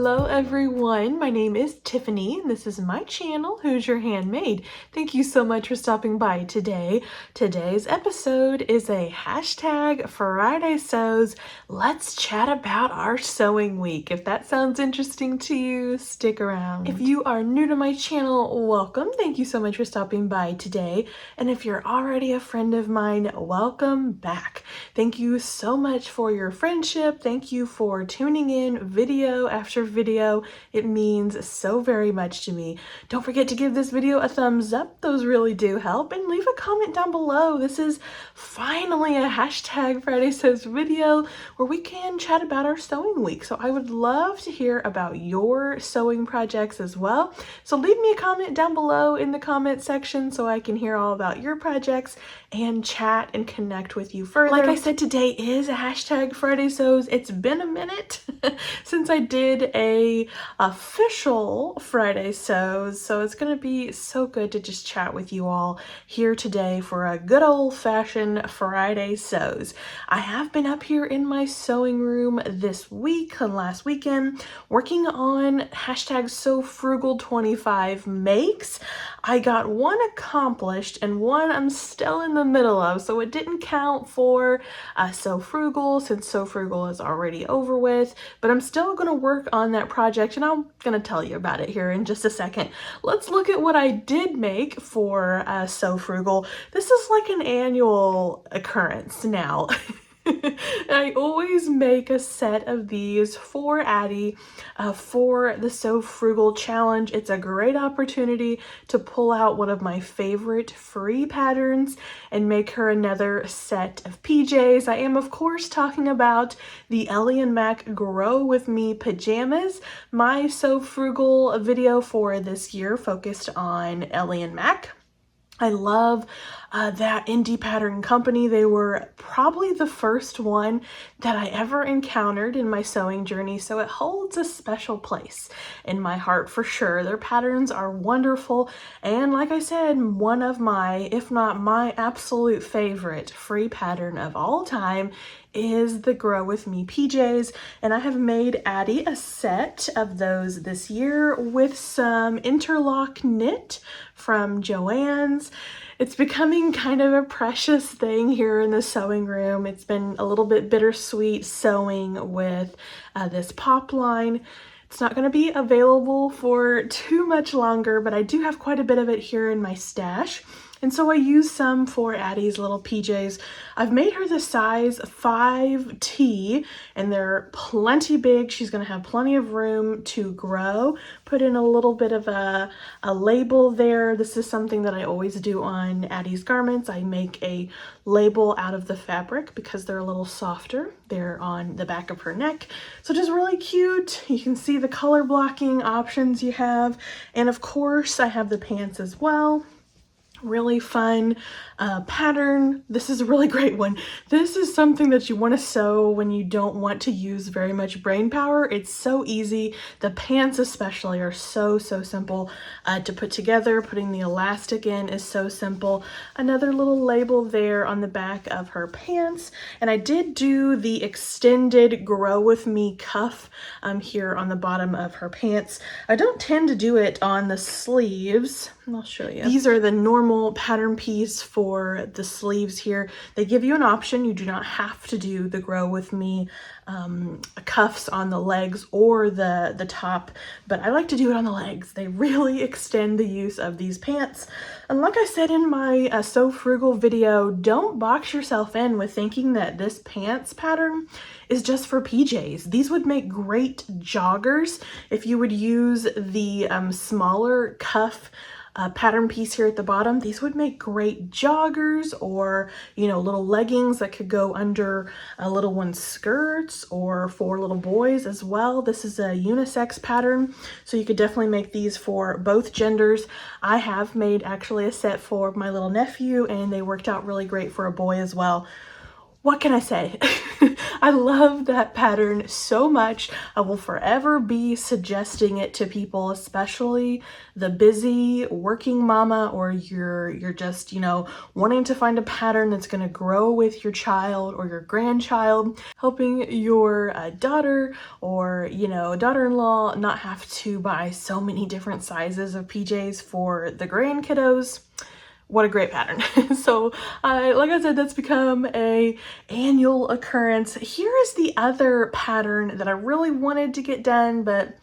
Hello everyone, my name is Tiffany and this is my channel, Who's Your Handmade. Thank you so much for stopping by today. Today's episode is a hashtag Friday Sews. Let's chat about our sewing week. If that sounds interesting to you, stick around. If you are new to my channel, welcome. Thank you so much for stopping by today. And if you're already a friend of mine, welcome back. Thank you so much for your friendship. Thank you for tuning in video after video. It means so very much to me. Don't forget to give this video a thumbs up. Those really do help. And leave a comment down below. This is finally a hashtag Friday Sews video where we can chat about our sewing week. So I would love to hear about your sewing projects as well. So leave me a comment down below in the comment section so I can hear all about your projects and chat and connect with you further. Like I said, today is a hashtag Friday Sews. It's been a minute since I did a official Friday Sews, so it's gonna be so good to just chat with you all here today for a good old-fashioned Friday Sews. I have been up here in my sewing room this week and last weekend working on hashtag SewFrugal25 makes. I got one accomplished and one I'm still in the middle of, so it didn't count for Sew Frugal since Sew Frugal is already over with, but I'm still going to work on that project and I'm going to tell you about it here in just a second. Let's look at what I did make for Sew Frugal. This is like an annual occurrence now. I always make a set of these for Addie for the Sew Frugal challenge. It's a great opportunity to pull out one of my favorite free patterns and make her another set of PJs. I am of course talking about the Ellie and Mac Grow With Me pajamas. My Sew Frugal video for this year focused on Ellie and Mac. I love that indie pattern company. They were probably the first one that I ever encountered in my sewing journey, so it holds a special place in my heart for sure. Their patterns are wonderful, and like I said, one of my, if not my absolute favorite free pattern of all time is the Grow With Me PJs, and I have made Addie a set of those this year with some interlock knit from Joann's. It's becoming kind of a precious thing here in the sewing room. It's been a little bit bittersweet sewing with this pop line. It's not going to be available for too much longer, but I do have quite a bit of it here in my stash. And so I used some for Addie's little PJs. I've made her the size 5T and they're plenty big. She's gonna have plenty of room to grow. Put in a little bit of a label there. This is something that I always do on Addie's garments. I make a label out of the fabric because they're a little softer. They're on the back of her neck. So just really cute. You can see the color blocking options you have. And of course I have the pants as well. Really fun pattern. This is a really great one. This is something that you want to sew when you don't want to use very much brain power. It's so easy. The pants especially are so simple to put together. Putting the elastic in is so simple. Another little label there on the back of her pants, and I did do the extended Grow With Me cuff here on the bottom of her pants. I don't tend to do it on the sleeves. I'll show you. These are the normal pattern piece for the sleeves here. They give you an option. You do not have to do the Grow With Me cuffs on the legs or the top, but I like to do it on the legs. They really extend the use of these pants. And like I said in my Sew Frugal video, don't box yourself in with thinking that this pants pattern is just for PJs. These would make great joggers if you would use the smaller cuff pattern piece here at the bottom. These would make great joggers or, you know, little leggings that could go under a little one's skirts or for little boys as well. This is a unisex pattern, so you could definitely make these for both genders. I have made actually a set for my little nephew and they worked out really great for a boy as well. what can I say? I love that pattern so much. I will forever be suggesting it to people, especially the busy working mama, or you're just, wanting to find a pattern that's going to grow with your child or your grandchild, helping your daughter or, daughter-in-law not have to buy so many different sizes of PJs for the grandkiddos. What a great pattern. So like I said, that's become a annual occurrence. Here is the other pattern that I really wanted to get done, but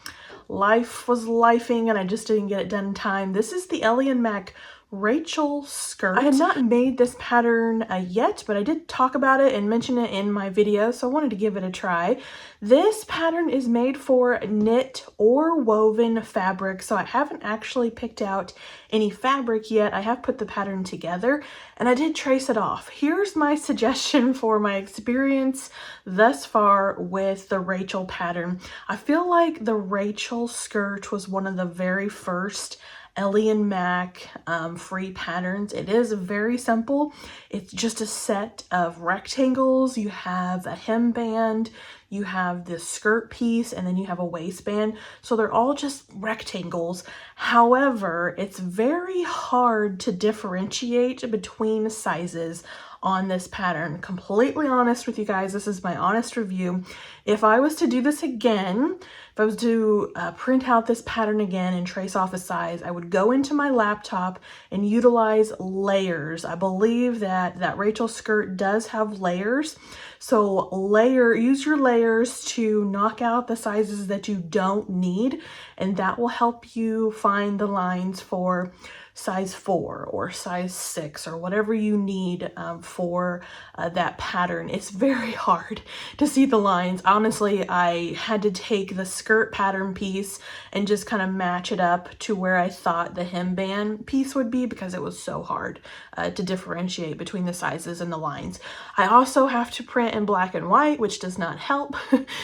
life was lifing and I just didn't get it done in time. This is the Ellie and Mac Rachel skirt. I had not made this pattern yet, but I did talk about it and mention it in my video, so I wanted to give it a try. This pattern is made for knit or woven fabric, so I haven't actually picked out any fabric yet. I have put the pattern together and I did trace it off. Here's my suggestion for my experience thus far with the Rachel pattern. I feel like the Rachel skirt was one of the very first Ellie and Mac free patterns. It is very simple. It's just a set of rectangles. You have a hemband, you have this skirt piece, and then you have a waistband. So they're all just rectangles. However, it's very hard to differentiate between sizes on this pattern. Completely honest with you guys, this is my honest review. If I was to do this again, if I was to print out this pattern again and trace off a size, I would go into my laptop and utilize layers. I believe that Rachel skirt does have layers. So use your layers to knock out the sizes that you don't need, and that will help you find the lines for size 4 or size 6 or whatever you need for that pattern. It's very hard to see the lines. Honestly, I had to take the skirt pattern piece and just kind of match it up to where I thought the hemband piece would be, because it was so hard to differentiate between the sizes and the lines. I also have to print in black and white, which does not help.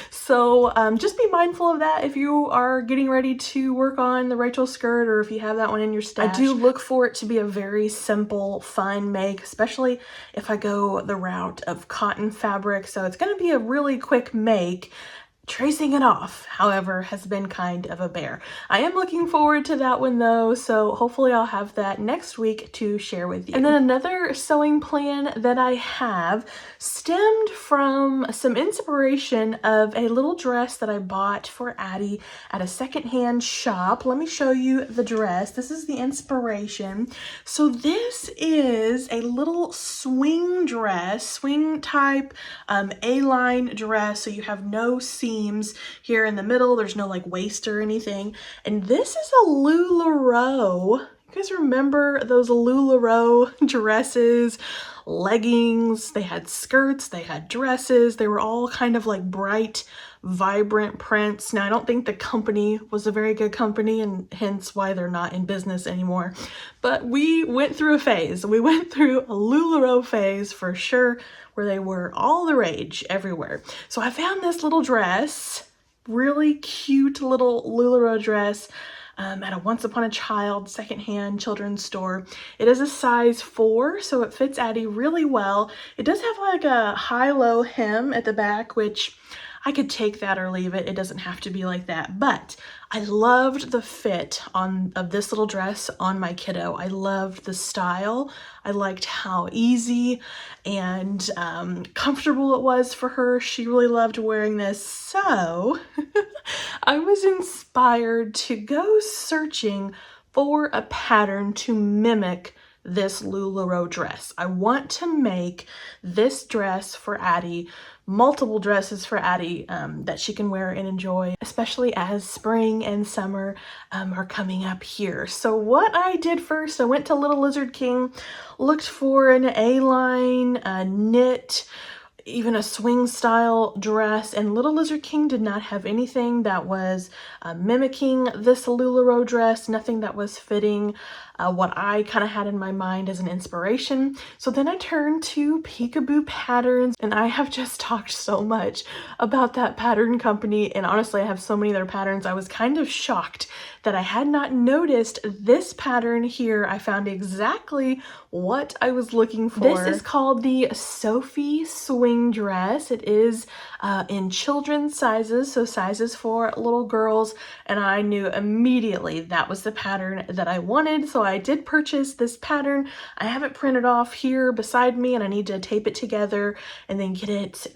So just be mindful of that if you are getting ready to work on the Rachel skirt, or if you have that one in your stash. I do look for it to be a very simple, fun make, especially if I go the route of cotton fabric. So it's going to be a really quick make. Tracing it off, however, has been kind of a bear. I am looking forward to that one though, so hopefully I'll have that next week to share with you. And then another sewing plan that I have stemmed from some inspiration of a little dress that I bought for Addie at a secondhand shop. Let me show you the dress. This is the inspiration. So this is a little swing dress, swing type A-line dress, so you have no seams here in the middle. There's no like waist or anything. And this is a LuLaRoe. You guys remember those LuLaRoe dresses, leggings? They had skirts, they had dresses. They were all kind of like bright, vibrant prints. Now, I don't think the company was a very good company, and hence why they're not in business anymore. But we went through a phase. We went through a LuLaRoe phase for sure, where they were all the rage everywhere. So I found this little dress, really cute little LuLaRoe dress at a Once Upon a Child secondhand children's store. It is a size 4, so it fits Addie really well. It does have like a high-low hem at the back, which I could take that or leave it. It doesn't have to be like that, but I loved the fit of this little dress on my kiddo. I loved the style. I liked how easy and comfortable it was for her. She really loved wearing this. So I was inspired to go searching for a pattern to mimic this LuLaRoe dress. I want to make this dress for Addie, multiple dresses for Addie that she can wear and enjoy, especially as spring and summer are coming up here. So what I did first, I went to Little Lizard King, looked for an A-line, knit, even a swing style dress, and Little Lizard King did not have anything that was mimicking this LuLaRoe dress, nothing that was fitting what I kind of had in my mind as an inspiration. So then I turned to Peekaboo Patterns, and I have just talked so much about that pattern company, and honestly I have so many of their patterns. I was kind of shocked that I had not noticed this pattern here. I found exactly what I was looking for. This is called the Sophie Swing Dress. It is in children's sizes, so sizes for little girls, and I knew immediately that was the pattern that I wanted, so I did purchase this pattern. I have it printed off here beside me, and I need to tape it together and then get it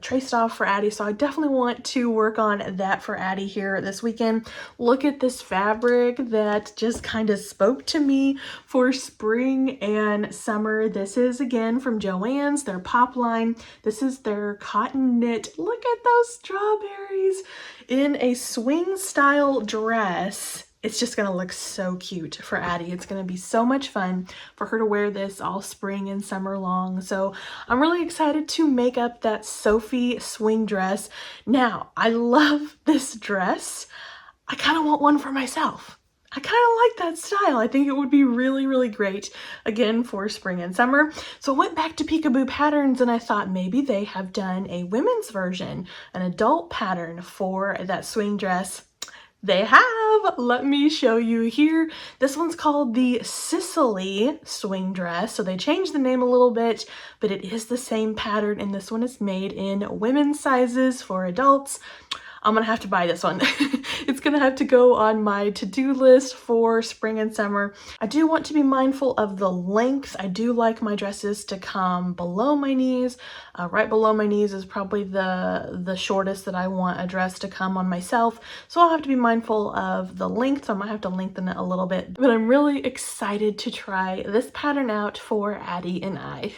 traced off for Addie, so I definitely want to work on that for Addie here this weekend. Look at this fabric that just kind of spoke to me for spring and summer. This is again from Joann's, their pop line. This is their cotton knit. Look at those strawberries in a swing style dress. It's just gonna look so cute for Addie. It's gonna be so much fun for her to wear this all spring and summer long. So I'm really excited to make up that Sophie swing dress. Now, I love this dress. I kind of want one for myself. I kind of like that style. I think it would be really, really great, again, for spring and summer. So I went back to Peekaboo Patterns and I thought maybe they have done a women's version, an adult pattern for that swing dress. They have. Let me show you here. This one's called the Sicily swing dress. So they changed the name a little bit, but it is the same pattern, and this one is made in women's sizes for adults. I'm gonna have to buy this one. It's gonna have to go on my to-do list for spring and summer. I do want to be mindful of the length. I do like my dresses to come below my knees. Right below my knees is probably the shortest that I want a dress to come on myself. So I'll have to be mindful of the length. I might have to lengthen it a little bit, but I'm really excited to try this pattern out for Addie and I.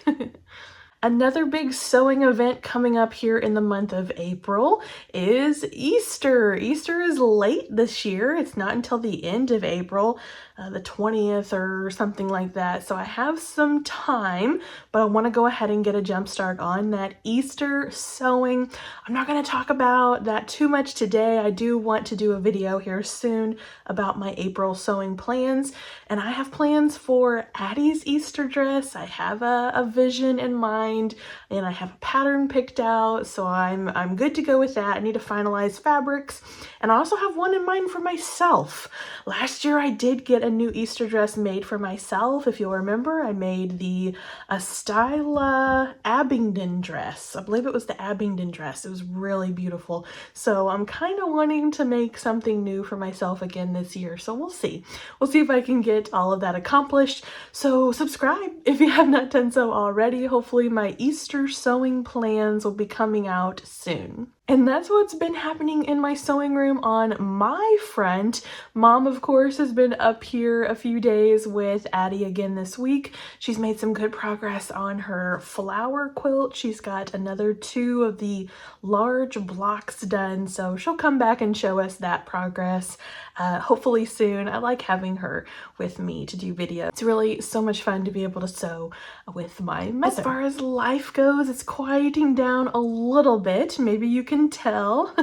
Another big sewing event coming up here in the month of April is Easter. Easter is late this year. It's not until the end of April, the 20th or something like that. So I have some time, but I want to go ahead and get a jump start on that Easter sewing. I'm not going to talk about that too much today. I do want to do a video here soon about my April sewing plans, and I have plans for Addie's Easter dress. I have a vision in mind, and I have a pattern picked out, so I'm good to go with that. I need to finalize fabrics, and I also have one in mind for myself. Last year I did get a new Easter dress made for myself. If you'll remember, I made the Styla Abingdon dress. I believe it was the Abingdon dress. It was really beautiful. So I'm kind of wanting to make something new for myself again this year. So we'll see. We'll see if I can get all of that accomplished. So subscribe if you have not done so already. Hopefully my Easter sewing plans will be coming out soon. And that's what's been happening in my sewing room on my front. Mom, of course, has been up here a few days with Addie again this week. She's made some good progress on her flower quilt. She's got another 2 of the large blocks done, so she'll come back and show us that progress hopefully soon. I like having her with me to do videos. It's really so much fun to be able to sew with my mother. As far as life goes, it's quieting down a little bit. Maybe you can tell.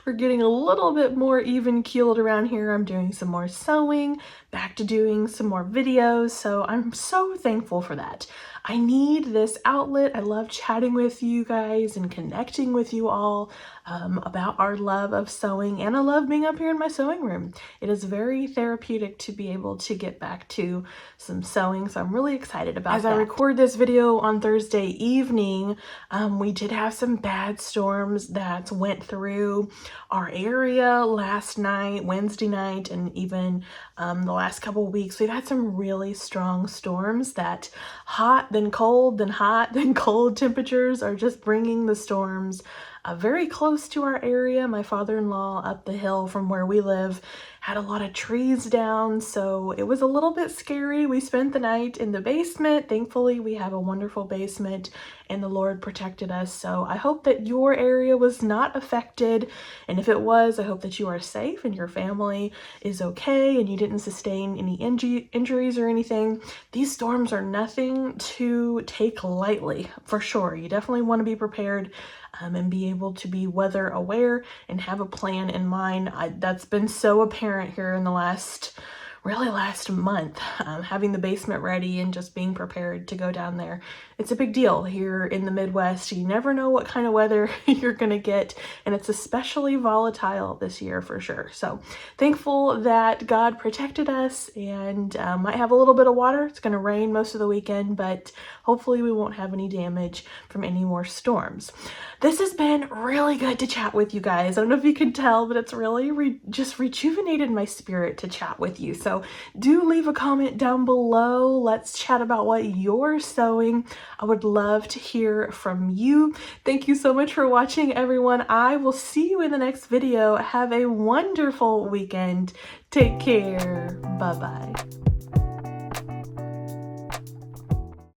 We're getting a little bit more even keeled around here. I'm doing some more sewing, back to doing some more videos, so I'm so thankful for that. I need this outlet. I love chatting with you guys and connecting with you all about our love of sewing, and I love being up here in my sewing room. It is very therapeutic to be able to get back to some sewing, so I'm really excited about that. As I record this video on Thursday evening, we did have some bad storms that went through our area last night, Wednesday night, and even the last couple of weeks. We've had some really strong storms that hot, then cold, then hot, then cold temperatures are just bringing the storms very close to our area. My father-in-law up the hill from where we live had a lot of trees down, so it was a little bit scary. We spent the night in the basement. Thankfully, we have a wonderful basement and the Lord protected us. So I hope that your area was not affected, and if it was, I hope that you are safe and your family is okay and you didn't sustain any injuries or anything. These storms are nothing to take lightly, for sure. You definitely want to be prepared and be able to be weather aware and have a plan in mind. That's been so apparent here in the last really last month, having the basement ready and just being prepared to go down there. It's a big deal here in the Midwest. You never know what kind of weather you're gonna get, and it's especially volatile this year for sure. So thankful that God protected us, and might have a little bit of water. It's gonna rain most of the weekend, but hopefully we won't have any damage from any more storms. This has been really good to chat with you guys. I don't know if you can tell, but it's really just rejuvenated my spirit to chat with you. So do leave a comment down below. Let's chat about what you're sewing. I would love to hear from you. Thank you so much for watching, everyone. I will see you in the next video. Have a wonderful weekend. Take care. Bye-bye.